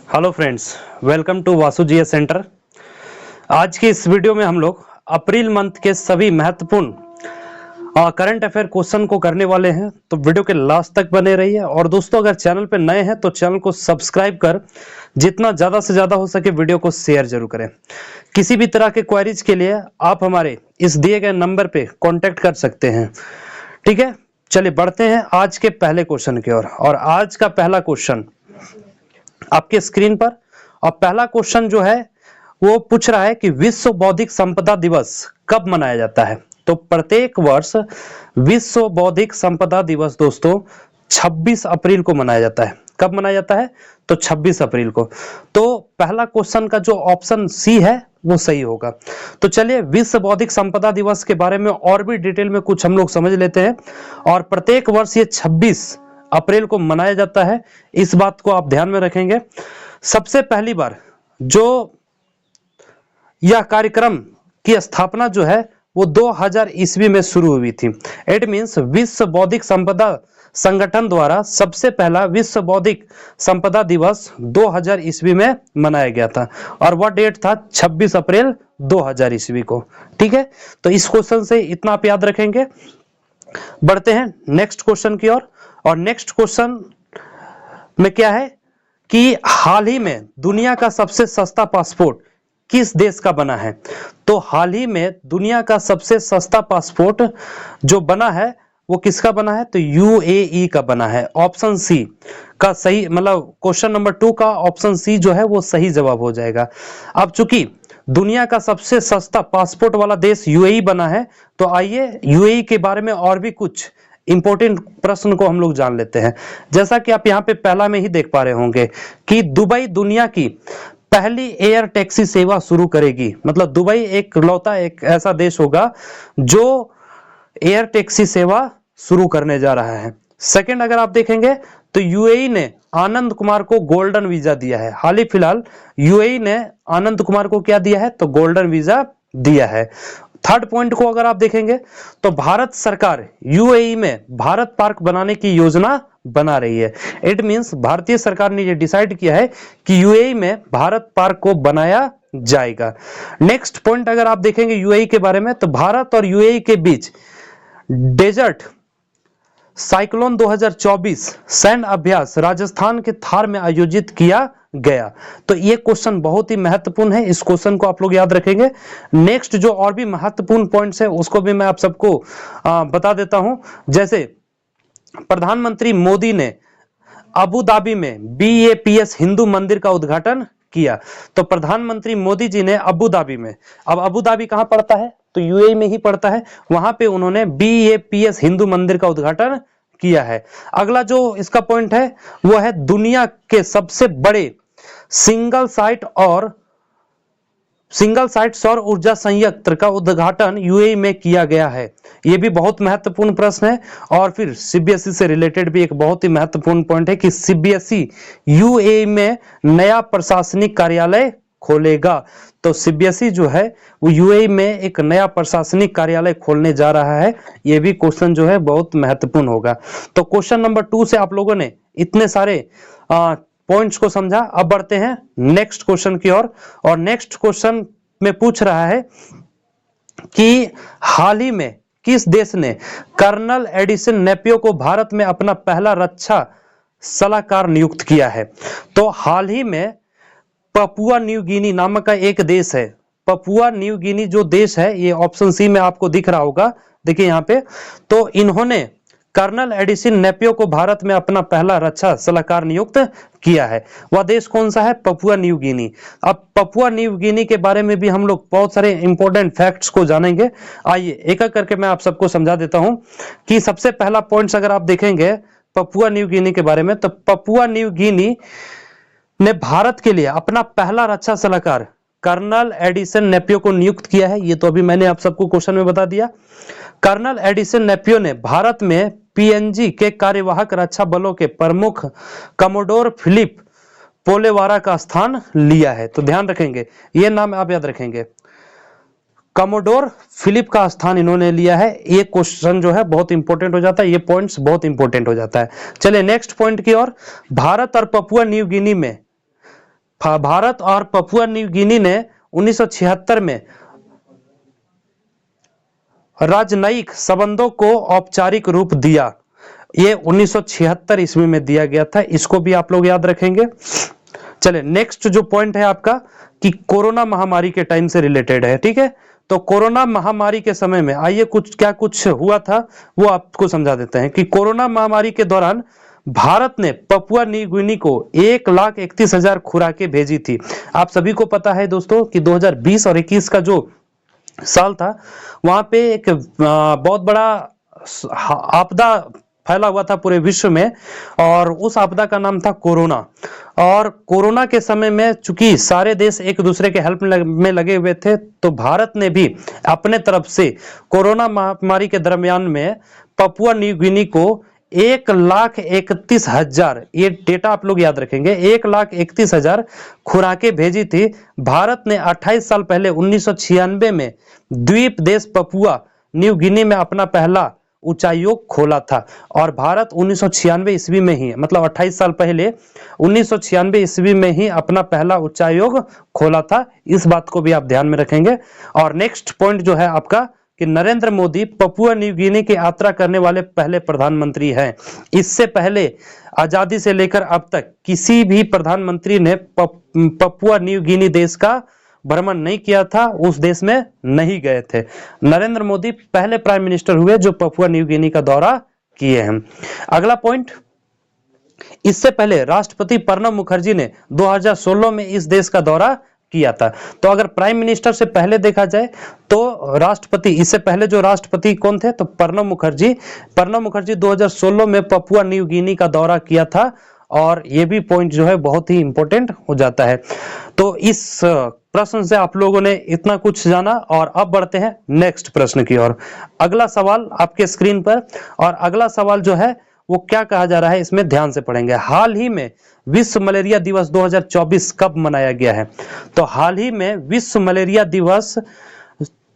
Hello friends, welcome to Vasu GS centre. आज की इस वीडियो में हम लोग अप्रैल मंथ के सभी महत्वपूर्ण करंट अफेयर क्वेश्चन को करने वाले हैं, तो वीडियो के लास्ट तक बने रहिए। और दोस्तों, अगर चैनल पे नए हैं तो चैनल को सब्सक्राइब कर जितना ज़्यादा से ज़्यादा हो सके वीडियो को शेयर जरूर करें। किसी भी तरह के क्वेरीज के लिए आप हमारे इस दिए गए नंबर पे कॉन्टेक्ट कर सकते हैं। ठीक है, चलिए बढ़ते हैं आज के पहले क्वेश्चन की ओर। और आज का पहला क्वेश्चन आपके स्क्रीन पर, और पहला क्वेश्चन जो है वो पूछ रहा है कि विश्व बौद्धिक संपदा दिवस कब मनाया जाता है। तो प्रत्येक वर्ष विश्व बौद्धिक संपदा दिवस दोस्तों 26 अप्रैल को मनाया जाता है। कब मनाया जाता है? तो 26 अप्रैल को। तो पहला क्वेश्चन का जो ऑप्शन सी है वो सही होगा। तो चलिए विश्व बौद्धिक संपदा दिवस के बारे में और भी डिटेल में कुछ हम लोग समझ लेते हैं। और प्रत्येक वर्ष ये 26 अप्रैल को मनाया जाता है, इस बात को आप ध्यान में रखेंगे। सबसे पहली बार जो यह कार्यक्रम की स्थापना जो है वो 2000 ईस्वी में शुरू हुई थी। इट मींस विश्व बौद्धिक संपदा संगठन द्वारा सबसे पहला विश्व बौद्धिक संपदा दिवस 2000 ईस्वी में मनाया गया था, और वह डेट था 26 अप्रैल 2000 ईस्वी को। ठीक है, तो इस क्वेश्चन से इतना आप याद रखेंगे। बढ़ते हैं नेक्स्ट क्वेश्चन की ओर। और नेक्स्ट क्वेश्चन में क्या है कि हाल ही में दुनिया का सबसे सस्ता पासपोर्ट किस देश का बना है। तो हाल ही में दुनिया का सबसे सस्ता पासपोर्ट जो बना है वो किसका बना है? तो यूएई का बना है। ऑप्शन सी का सही, मतलब क्वेश्चन नंबर 2 का ऑप्शन सी जो है वो सही जवाब हो जाएगा। अब चूंकि दुनिया का सबसे सस्ता पासपोर्ट वाला देश यूएई बना है, तो आइए यूएई के बारे में और भी कुछ इंपॉर्टेंट प्रश्न को हम लोग जान लेते हैं। जैसा कि आप यहाँ पे पहला में ही देख पा रहे होंगे कि दुबई दुनिया की पहली एयर टैक्सी सेवा शुरू करेगी। मतलब दुबई एक लौता एक ऐसा देश होगा जो एयर टैक्सी सेवा शुरू करने जा रहा है। सेकंड, अगर आप देखेंगे तो यूएई ने आनंद कुमार को गोल्डन वीजा दिया है। हाल ही फिलहाल यूएई ने आनंद कुमार को क्या दिया है? तो गोल्डन वीजा दिया है। थर्ड पॉइंट को अगर आप देखेंगे तो भारत सरकार यूएई में भारत पार्क बनाने की योजना बना रही है। इट मींस भारतीय सरकार ने यह डिसाइड किया है कि यूएई में भारत पार्क को बनाया जाएगा। नेक्स्ट पॉइंट अगर आप देखेंगे यूएई के बारे में, तो भारत और यूएई के बीच डेजर्ट साइक्लोन 2024 सैन्य अभ्यास राजस्थान के थार में आयोजित किया गया। तो ये क्वेश्चन बहुत ही महत्वपूर्ण है, इस क्वेश्चन को आप लोग याद रखेंगे। नेक्स्ट जो और भी महत्वपूर्ण पॉइंट्स है उसको भी मैं आप सबको बता देता हूं। जैसे प्रधानमंत्री मोदी ने अबू धाबी में बीएपीएस हिंदू मंदिर का उद्घाटन किया। तो प्रधानमंत्री मोदी जी ने अबू धाबी में, अब अबू धाबी कहां पड़ता है? तो यूएई में ही पड़ता है। वहां पे उन्होंने बीएपीएस हिंदू मंदिर का उद्घाटन किया है। अगला जो इसका पॉइंट है वो है दुनिया के सबसे बड़े सिंगल साइट सौर ऊर्जा संयंत्र का उद्घाटन यूएई में किया गया है। यह भी बहुत महत्वपूर्ण प्रश्न है। और फिर सीबीएसई से रिलेटेड भी एक बहुत ही महत्वपूर्ण पॉइंट है कि सीबीएसई यूएई में नया प्रशासनिक कार्यालय खोलेगा। तो सीबीएसई जो है वो यूएई में एक नया प्रशासनिक कार्यालय खोलने जा रहा है। यह भी क्वेश्चन जो है बहुत महत्वपूर्ण होगा। तो क्वेश्चन नंबर 2 से आप लोगों ने इतने सारे पॉइंट्स को समझा। अब बढ़ते हैं नेक्स्ट क्वेश्चन की ओर। और नेक्स्ट क्वेश्चन में पूछ रहा है कि हाल ही में किस देश ने कर्नल एडिसन नेपियो को भारत में अपना पहला रक्षा सलाहकार नियुक्त किया है। तो हाल ही में पपुआ न्यू गिनी नामक का एक देश है। पपुआ न्यू गिनी जो देश है, ये ऑप्शन सी में आपको दिख रहा होगा, देखिए यहाँ पे। तो इन्होंने कर्नल एडिसन नेपियो को भारत में अपना पहला रक्षा सलाहकार नियुक्त किया है। वह देश कौन सा है? Papua New Guinea. अब पपुआ न्यू गिनी के बारे में भी हम लोग बहुत सारे इंपॉर्टेंट फैक्ट्स को जानेंगे। आइए एक एक करके मैं आप सबको समझा देता हूं कि सबसे पहला पॉइंट अगर आप देखेंगे पपुआ न्यू गिनी के बारे में, तो पपुआ न्यू गिनी ने भारत के लिए अपना पहला रक्षा सलाहकार कर्नल एडिसन नेपियो को नियुक्त किया है। ये तो अभी मैंने आप सबको क्वेश्चन में बता दिया। कर्नल एडिसन नेपियो ने भारत में पीएनजी के कार्यवाहक रक्षा बलों के प्रमुख कमोडोर फिलिप पोलेवारा का स्थान लिया है। तो ध्यान रखेंगे, ये नाम आप याद रखेंगे, कमोडोर फिलिप का स्थान इन्होंने लिया है। ये क्वेश्चन जो है बहुत इंपॉर्टेंट हो जाता है, ये पॉइंट्स बहुत इंपॉर्टेंट हो जाता है। चलिए नेक्स्ट पॉइंट की ओर। भारत और पपुआ न्यू गिनी में भारत और पपुआ न्यू गिनी ने 1976 में राजनयिक संबंधों को औपचारिक रूप दिया। ये 1976 ईस्वी में दिया गया था, इसको भी आप लोग याद रखेंगे। चले नेक्स्ट जो पॉइंट है आपका कि कोरोना महामारी के टाइम से रिलेटेड है, ठीक है। तो कोरोना महामारी के समय में आइए कुछ हुआ था वो आपको समझा देते हैं कि कोरोना महामारी के दौरान भारत ने पपुआ न्यू गिनी को 1,31,000 खुराकें भेजी थी। आप सभी को पता है दोस्तों कि 2020 और 21 का जो साल था वहां पे एक बहुत बड़ा आपदा फैला हुआ था पूरे विश्व में, और उस आपदा का नाम था कोरोना। और कोरोना के समय में चूंकि सारे देश एक दूसरे के हेल्प में लगे हुए थे, तो भारत ने भी अपने तरफ से कोरोना महामारी के दरमियान में पपुआ न्यू गिनी को 1,31,000, ये डेटा आप लोग याद रखेंगे, 1,31,000 खुराकें भेजी थी। भारत ने 28 साल पहले 1996 में द्वीप देश पपुआ न्यू गिनी में अपना पहला उच्चायोग खोला था। और भारत 1996 ईस्वी में ही, मतलब 28 साल पहले 1996 ईस्वी में ही अपना पहला उच्चायोग खोला था। इस बात को भी आप ध्यान में रखेंगे। और नेक्स्ट पॉइंट जो है आपका कि Narendra Modi Papua New Guinea की यात्रा करने वाले पहले प्रधानमंत्री हैं। इससे पहले आजादी से लेकर अब तक किसी भी प्रधानमंत्री ने पपुआ न्यू गिनी देश का भ्रमण नहीं किया था, उस देश में नहीं गए थे। नरेंद्र मोदी पहले प्राइम मिनिस्टर हुए जो पपुआ न्यू गिनी का दौरा किए हैं। अगला पॉइंट, इससे पहले राष्ट्रपति प्रणब मुखर्जी ने 2016 में इस देश का दौरा किया था। तो अगर प्राइम मिनिस्टर से पहले देखा जाए तो राष्ट्रपति, इससे पहले जो राष्ट्रपति कौन थे, तो प्रणब मुखर्जी 2016 में पपुआ न्यू गिनी का दौरा किया था। और ये भी पॉइंट जो है बहुत ही इंपॉर्टेंट हो जाता है। तो इस प्रश्न से आप लोगों ने इतना कुछ जाना, और अब बढ़ते हैं नेक्स्ट प्रश्न की ओर। अगला सवाल आपके स्क्रीन पर, और अगला सवाल जो है वो क्या कहा जा रहा है इसमें ध्यान से पढ़ेंगे। हाल ही में विश्व मलेरिया दिवस 2024 कब मनाया गया है? तो हाल ही में विश्व मलेरिया दिवस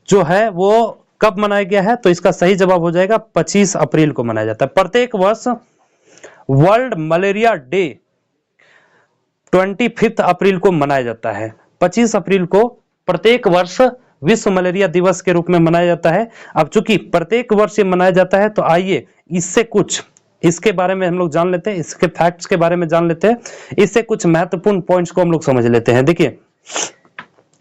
जो है वो कब मनाया गया है? तो इसका सही जवाब हो जाएगा 25 अप्रैल को मनाया जाता है। प्रत्येक वर्ष वर्ल्ड मलेरिया डे 25 अप्रैल को मनाया जाता है। 25 अप्रैल को प्रत्येक वर्ष विश्व मलेरिया दिवस के रूप में मनाया जाता है। अब चूंकि प्रत्येक वर्ष ये मनाया जाता है, तो आइए इससे कुछ इसके बारे में हम लोग जान लेते हैं, इसके फैक्ट्स के बारे में जान लेते हैं, इससे कुछ महत्वपूर्ण पॉइंट्स को हम लोग समझ लेते हैं। देखिए,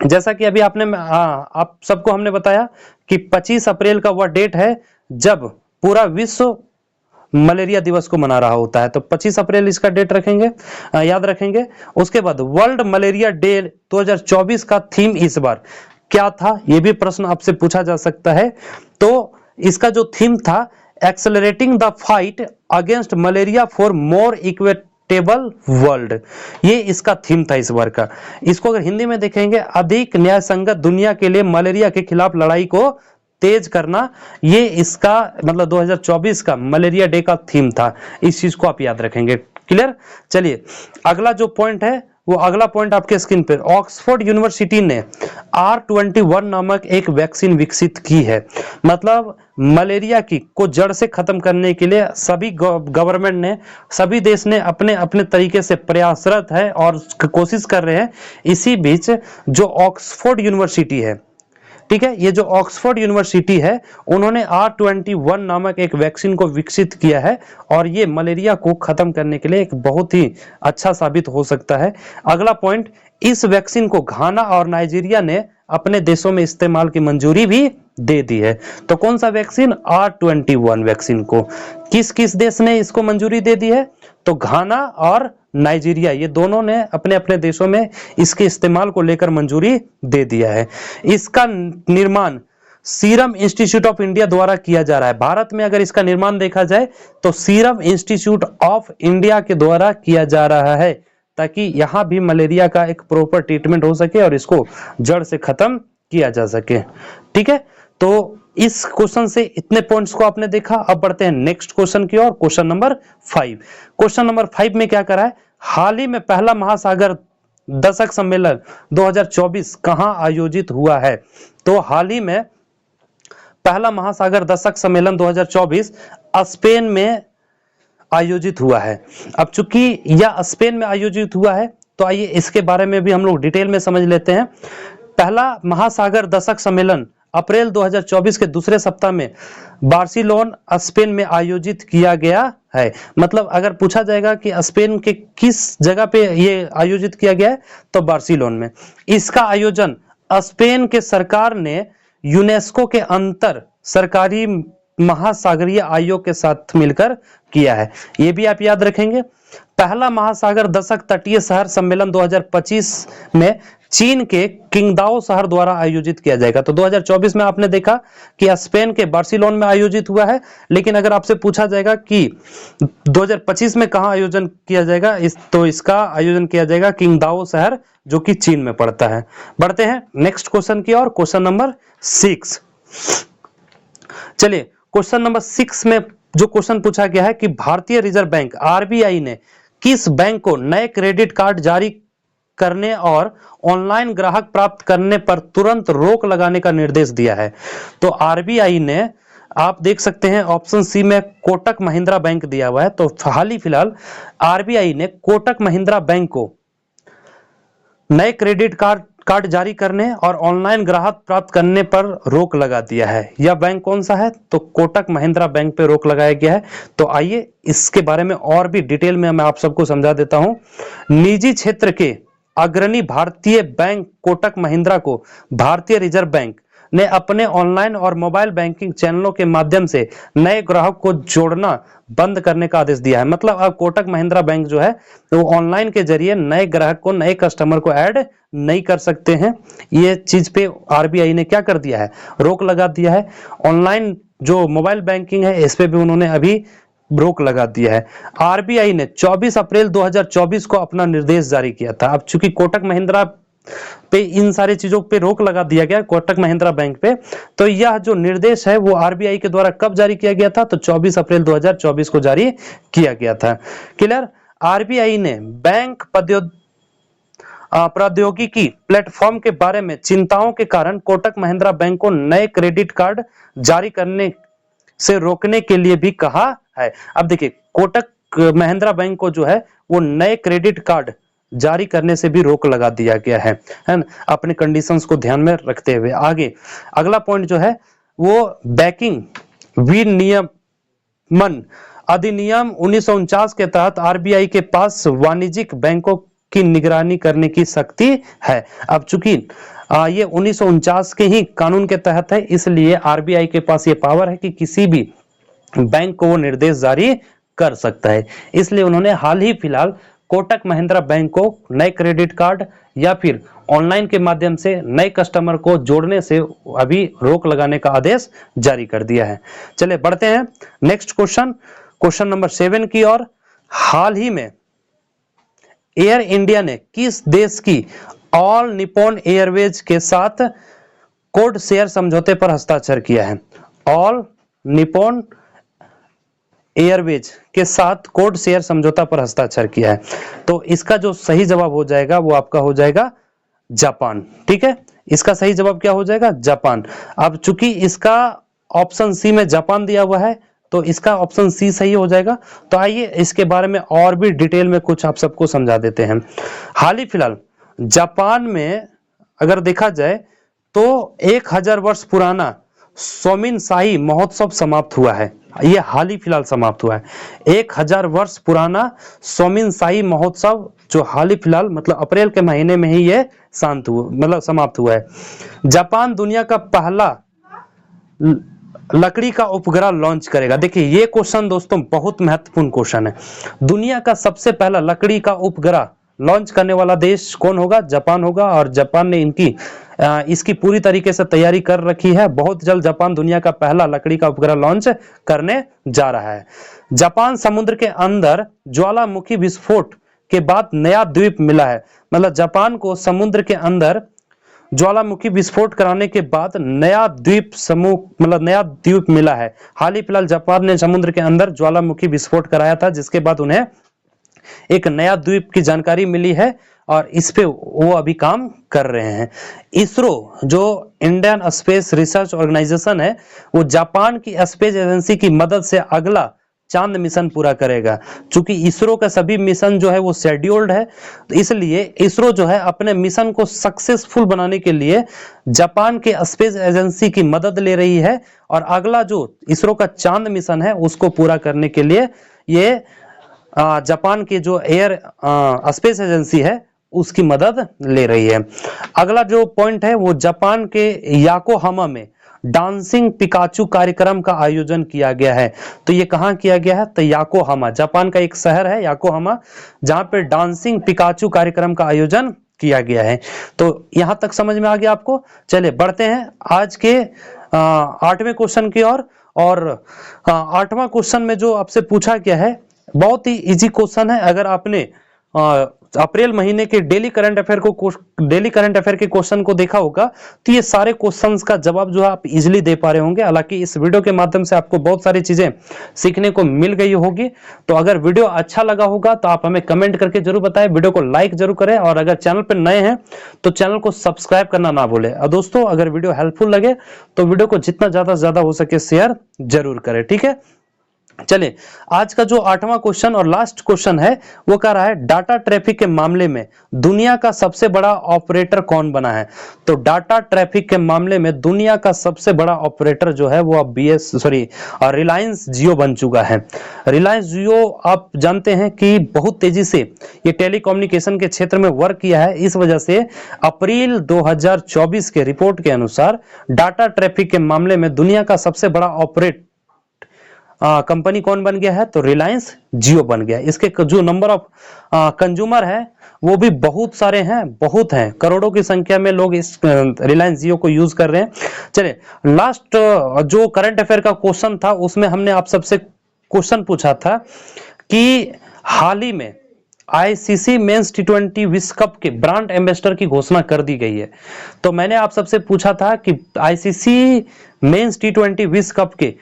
जैसा कि अभी आप सबको हमने बताया कि 25 अप्रैल का वह डेट है जब पूरा विश्व मलेरिया दिवस को मना रहा होता है। तो 25 अप्रैल इसका डेट रखेंगे, याद रखेंगे। उसके बाद वर्ल्ड मलेरिया डे 2024 का थीम इस बार क्या था, यह भी प्रश्न आपसे पूछा जा सकता है। तो इसका जो थीम था, accelerating the fight against malaria for more equitable world, ये इसका थीम था इस बार का। इसको अगर हिंदी में देखेंगे, अधिक न्याय संगत दुनिया के लिए मलेरिया के खिलाफ लड़ाई को तेज करना, ये इसका मतलब 2024 का मलेरिया डे का थीम था। इस चीज को आप याद रखेंगे। क्लियर? चलिए अगला जो पॉइंट है वो अगला पॉइंट आपके स्क्रीन पर, ऑक्सफोर्ड यूनिवर्सिटी ने R21 नामक एक वैक्सीन विकसित की है। मतलब मलेरिया को जड़ से खत्म करने के लिए सभी गवर्नमेंट ने, सभी देश ने अपने अपने तरीके से प्रयासरत है और कोशिश कर रहे हैं। इसी बीच जो ऑक्सफोर्ड यूनिवर्सिटी है, ठीक है, ये जो ऑक्सफोर्ड यूनिवर्सिटी है, उन्होंने R21 नामक एक वैक्सीन को विकसित किया है, और ये मलेरिया को खत्म करने के लिए एक बहुत ही अच्छा साबित हो सकता है। अगला पॉइंट, इस वैक्सीन को घाना और नाइजीरिया ने अपने देशों में इस्तेमाल की मंजूरी भी दे दी है। तो कौन सा वैक्सीन? R21 वैक्सीन को किस किस देश ने इसको मंजूरी दे दी है? तो घाना और नाइजीरिया, ये दोनों ने अपने अपने देशों में इसके इस्तेमाल को लेकर मंजूरी दे दिया है। इसका निर्माण सीरम इंस्टीट्यूट ऑफ इंडिया द्वारा किया जा रहा है। भारत में अगर इसका निर्माण देखा जाए तो सीरम इंस्टीट्यूट ऑफ इंडिया के द्वारा किया जा रहा है, ताकि यहां भी मलेरिया का एक प्रॉपर ट्रीटमेंट हो सके और इसको जड़ से खत्म किया जा सके। ठीक है, तो इस क्वेश्चन से इतने पॉइंट्स को आपने देखा। अब बढ़ते हैं नेक्स्ट क्वेश्चन की ओर, क्वेश्चन नंबर 5। क्वेश्चन नंबर 5 में क्या करा है? हाल ही में पहला महासागर दशक सम्मेलन 2024 कहां आयोजित हुआ है? तो हाल ही में पहला महासागर दशक सम्मेलन 2024 स्पेन में आयोजित हुआ है। अब चूंकि यह स्पेन में आयोजित हुआ है, तो आइए इसके बारे में भी हम लोग डिटेल में समझ लेते हैं। पहला महासागर दशक सम्मेलन अप्रैल 2024 के दूसरे सप्ताह में बार्सिलोना स्पेन में आयोजित किया गया है। मतलब अगर पूछा जाएगा कि स्पेन के किस जगह पे ये आयोजित किया गया है तो बार्सिलोना में। इसका आयोजन स्पेन के सरकार ने यूनेस्को के अंतर सरकारी महासागरीय आयोग के साथ मिलकर किया है। ये भी आप याद रखेंगे। पहला महासागर दशक तटीय शहर सम्मेलन 2025 में चीन के किंगदाओ शहर द्वारा आयोजित किया जाएगा। तो 2024 में आपने देखा कि स्पेन के बार्सिलोना में आयोजित हुआ है, लेकिन अगर आपसे पूछा जाएगा कि 2025 में कहां आयोजन किया जाएगा, तो इसका आयोजन किया जाएगा किंगदाओ शहर, जो कि चीन में पड़ता है। बढ़ते हैं नेक्स्ट क्वेश्चन की ओर, क्वेश्चन नंबर 6। चलिए क्वेश्चन नंबर 6 में जो क्वेश्चन पूछा गया है कि भारतीय रिजर्व बैंक आरबीआई ने किस बैंक को नए क्रेडिट कार्ड जारी करने और ऑनलाइन ग्राहक प्राप्त करने पर तुरंत रोक लगाने का निर्देश दिया है। तो आरबीआई ने, आप देख सकते हैं ऑप्शन सी में कोटक महिंद्रा बैंक दिया हुआ है। तो हाल ही फिलहाल आरबीआई ने कोटक महिंद्रा बैंक को नए क्रेडिट कार्ड जारी करने और ऑनलाइन ग्राहक प्राप्त करने पर रोक लगा दिया है। यह बैंक कौन सा है? तो कोटक महिंद्रा बैंक पे रोक लगाया गया है। तो आइए इसके बारे में और भी डिटेल में मैं आप सबको समझा देता हूं। निजी क्षेत्र के अग्रणी भारतीय बैंक कोटक महिंद्रा को भारतीय रिजर्व बैंक ने अपने ऑनलाइन और मोबाइल बैंकिंग चैनलों के माध्यम से नए ग्राहक को जोड़ना बंद करने का आदेश दिया है। मतलब अब कोटक महिंद्रा बैंक जो है वो ऑनलाइन के जरिए नए ग्राहक को, नए कस्टमर को ऐड नहीं कर सकते हैं। ये चीज पे आरबीआई ने क्या कर दिया है? रोक लगा दिया है। ऑनलाइन जो मोबाइल बैंकिंग है इस पे भी उन्होंने अभी रोक लगा दिया है। आरबीआई ने 24 अप्रैल 2024 को अपना निर्देश जारी किया था। अब चूंकि कोटक महिंद्रा पे इन सारी चीजों पे रोक लगा दिया गया, कोटक महिंद्रा बैंक पे, तो यह जो निर्देश है वो आरबीआई के द्वारा कब जारी किया गया था? तो 24 अप्रैल 2024 को जारी किया गया था। क्लियर? आरबीआई ने बैंक प्रौद्योगिकी प्लेटफॉर्म के बारे में चिंताओं के कारण कोटक महिंद्रा बैंक को नए क्रेडिट कार्ड जारी करने से रोकने के लिए भी कहा है। अब देखिए कोटक महिंद्रा बैंक को जो है वो नए क्रेडिट कार्ड जारी करने से भी रोक लगा दिया गया है ना, अपने कंडीशंस को ध्यान में रखते हुए। आगे अगला पॉइंट जो है वो बैंकिंग विनियमन अधिनियम 1949 के तहत आरबीआई के पास वाणिज्यिक बैंकों की निगरानी करने की शक्ति है। अब चूंकि ये 1949 के ही कानून के तहत है, इसलिए आरबीआई के पास ये पावर है कि किसी भी बैंक को वो निर्देश जारी कर सकता है। इसलिए उन्होंने हाल ही फिलहाल कोटक महिंद्रा बैंक को नए क्रेडिट कार्ड या फिर ऑनलाइन के माध्यम से नए कस्टमर को जोड़ने से अभी रोक लगाने का आदेश जारी कर दिया है। चलिए बढ़ते हैं नेक्स्ट क्वेश्चन, क्वेश्चन नंबर 7 की ओर। हाल ही में एयर इंडिया ने किस देश की ऑल निप्पॉन एयरवेज के साथ कोड शेयर समझौते पर हस्ताक्षर किया है? ऑल निप्पॉन एयरवेज के साथ कोड शेयर समझौता पर हस्ताक्षर किया है। तो इसका जो सही जवाब हो जाएगा वो आपका हो जाएगा जापान। ठीक है, इसका सही जवाब क्या हो जाएगा? जापान। अब चूंकि इसका ऑप्शन सी में जापान दिया हुआ है तो इसका ऑप्शन सी सही हो जाएगा। तो आइए इसके बारे में और भी डिटेल में कुछ आप सबको समझा देते हैं। हाल ही फिलहाल जापान में अगर देखा जाए तो 1000 वर्ष पुराना सोमिन शाही महोत्सव समाप्त हुआ है। ये हाल ही फिलहाल समाप्त हुआ है। 1000 वर्ष पुराना सोमिन शाही महोत्सव जो हाल ही फिलहाल मतलब अप्रैल के महीने में ही ये समाप्त हुआ है। जापान दुनिया का पहला लकड़ी का उपग्रह लॉन्च करेगा। देखिए ये क्वेश्चन दोस्तों बहुत महत्वपूर्ण क्वेश्चन है। दुनिया का सबसे पहला लकड़ी का उपग्रह लॉन्च करने वाला देश कौन होगा? जापान होगा। और जापान ने इसकी पूरी तरीके से तैयारी कर रखी है। बहुत जल्द जापान दुनिया का पहला लकड़ी का उपग्रह लॉन्च करने जा रहा है। जापान समुद्र के अंदर ज्वालामुखी विस्फोट के बाद नया द्वीप मिला है। मतलब जापान को समुद्र के अंदर ज्वालामुखी विस्फोट कराने के बाद नया द्वीप मिला है। हाल ही फिलहाल जापान ने समुद्र के अंदर ज्वालामुखी विस्फोट कराया था, जिसके बाद उन्हें एक नया द्वीप की जानकारी मिली है और इस पे वो अभी काम कर रहे हैं। इसरो जो इंडियन स्पेस रिसर्च ऑर्गेनाइजेशन है वो जापान की स्पेस एजेंसी की मदद से अगला चांद मिशन पूरा करेगा। चूंकि इसरो का सभी मिशन जो है वो शेड्यूल्ड है, तो इसलिए इसरो जो है अपने मिशन को सक्सेसफुल बनाने के लिए जापान के स्पेस एजेंसी की मदद ले रही है, और अगला जो इसरो का चांद मिशन है उसको पूरा करने के लिए ये जापान की जो एयर स्पेस एजेंसी है उसकी मदद ले रही है। अगला जो पॉइंट है वो जापान के याकोहामा में डांसिंग पिकाचू कार्यक्रम का आयोजन किया गया है। तो ये कहां किया गया है? तो याकोहामा, जापान का एक शहर है याकोहामा, जहां पे डांसिंग पिकाचू कार्यक्रम का आयोजन किया गया है। तो यहां तक समझ में आ गया आपको। चलिए बढ़ते हैं आज के 8वें क्वेश्चन की ओर। और 8वां क्वेश्चन में जो आपसे पूछा गया है बहुत ही इजी क्वेश्चन है। अगर आपने अप्रैल महीने के डेली करंट अफेयर के क्वेश्चन को देखा होगा तो ये सारे क्वेश्चंस का जवाब जो है आप इजीली दे पा रहे होंगे। हालांकि इस वीडियो के माध्यम से आपको बहुत सारी चीजें सीखने को मिल गई होगी। तो अगर वीडियो अच्छा लगा होगा तो आप हमें कमेंट करके जरूर बताएं, वीडियो को लाइक जरूर करें, और अगर चैनल पर नए हैं तो चैनल को सब्सक्राइब करना ना भूलें। और दोस्तों अगर वीडियो हेल्पफुल लगे तो वीडियो को जितना ज्यादा से ज्यादा हो सके शेयर जरूर करें, ठीक है। चलिए आज का जो 8वां क्वेश्चन और लास्ट क्वेश्चन है वो कह रहा है डाटा ट्रैफिक के मामले में दुनिया का सबसे बड़ा ऑपरेटर कौन बना है? तो डाटा ट्रैफिक के मामले में दुनिया का सबसे बड़ा ऑपरेटर जो है वो अब रिलायंस जियो बन चुका है। रिलायंस जियो आप जानते हैं कि बहुत तेजी से ये टेलीकम्युनिकेशन के क्षेत्र में वर्क किया है। इस वजह से अप्रैल 2024 के रिपोर्ट के अनुसार डाटा ट्रैफिक के मामले में दुनिया का सबसे बड़ा कंपनी कौन बन गया है? तो रिलायंस जियो बन गया। इसके जो नंबर ऑफ कंज्यूमर है वो भी बहुत सारे हैं, बहुत हैं, करोड़ों की संख्या में लोग इस रिलायंस जियो को यूज कर रहे हैं। चलिए लास्ट जो करंट अफेयर का क्वेश्चन था उसमें हमने आप सबसे क्वेश्चन पूछा था कि हाल ही में आईसीसी मेंस टी20 विश्व कप के ब्रांड एम्बेसडर की घोषणा कर दी गई है। तो मैंने आप सबसे पूछा था कि आईसीसी मेंस टी20 विश्व कप के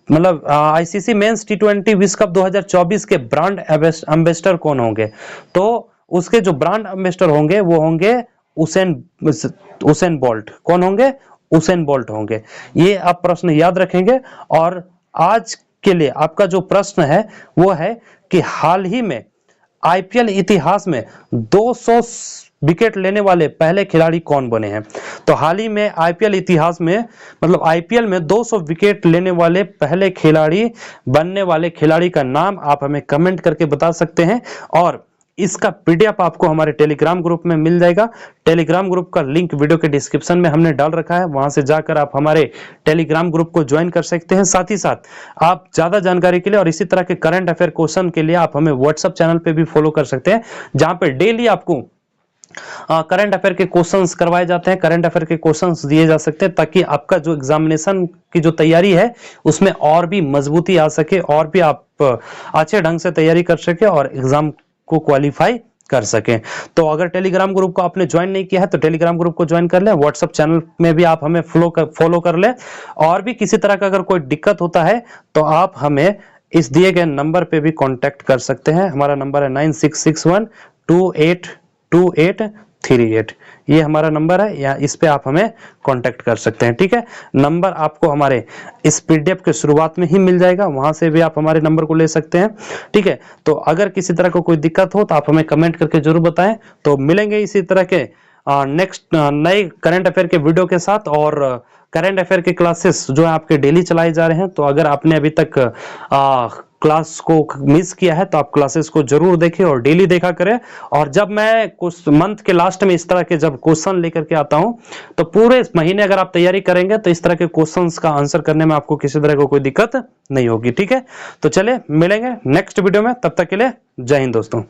आईसीसी मेंस टी20 विश्व कप 2024 के ब्रांड एम्बेसडर कौन होंगे? तो उसके जो ब्रांड एम्बेसडर होंगे वो होंगे उसेन बोल्ट। कौन होंगे? उसेन बोल्ट होंगे। ये आप प्रश्न याद रखेंगे। और आज के लिए आपका जो प्रश्न है वो है कि हाल ही में आईपीएल इतिहास में 200 विकेट लेने वाले पहले खिलाड़ी कौन बने हैं? तो हाल ही में आईपीएल इतिहास में आईपीएल में 200 विकेट लेने वाले पहले खिलाड़ी बनने वाले खिलाड़ी का नाम आप हमें कमेंट करके बता सकते हैं। और इसका पीडीएफ आपको हमारे टेलीग्राम ग्रुप में मिल जाएगा। टेलीग्राम ग्रुप का लिंक वीडियो के डिस्क्रिप्शन में हमने डाल रखा है, वहां से जाकर आप हमारे टेलीग्राम ग्रुप को ज्वाइन कर सकते हैं। साथ ही साथ आप ज्यादा जानकारी के लिए और इसी तरह के करंट अफेयर क्वेश्चन के लिए आप हमें व्हाट्सएप चैनल पे भी फॉलो कर सकते हैं, जहां पे डेली आपको करंट अफेयर के क्वेश्चंस करवाए जाते हैं, करंट अफेयर के क्वेश्चंस दिए जा सकते हैं, ताकि आपका जो एग्जामिनेशन की जो तैयारी है उसमें और भी मजबूती आ सके, और भी आप अच्छे ढंग से तैयारी कर सके और एग्जाम को क्वालिफाई कर सकें। तो अगर टेलीग्राम ग्रुप को आपने ज्वाइन नहीं किया है तो टेलीग्राम ग्रुप को ज्वाइन कर लें। व्हाट्सएप चैनल में भी आप हमें फॉलो कर लें। और भी किसी तरह का अगर कोई दिक्कत होता है तो आप हमें इस दिए गए नंबर पे भी कांटेक्ट कर सकते हैं। हमारा नंबर है 9661282838। ये हमारा नंबर है, या इस पे आप हमें कांटेक्ट कर सकते हैं, ठीक है। नंबर आपको हमारे इस पीडीएफ के शुरुआत में ही मिल जाएगा, वहां से भी आप हमारे नंबर को ले सकते हैं, ठीक है। तो अगर किसी तरह का कोई दिक्कत हो तो आप हमें कमेंट करके जरूर बताएं। तो मिलेंगे इसी तरह के नेक्स्ट नए करंट अफेयर के वीडियो के साथ। और करंट अफेयर के क्लासेस जो है आपके डेली चलाए जा रहे हैं। तो अगर आपने अभी तक क्लास को मिस किया है तो आप क्लासेस को जरूर देखें और डेली देखा करें। और जब मैं कुछ मंथ के लास्ट में इस तरह के जब क्वेश्चन लेकर के आता हूं तो पूरे महीने अगर आप तैयारी करेंगे तो इस तरह के क्वेश्चंस का आंसर करने में आपको किसी तरह को कोई दिक्कत नहीं होगी, ठीक है। तो चले मिलेंगे नेक्स्ट वीडियो में, तब तक के लिए जय हिंद दोस्तों।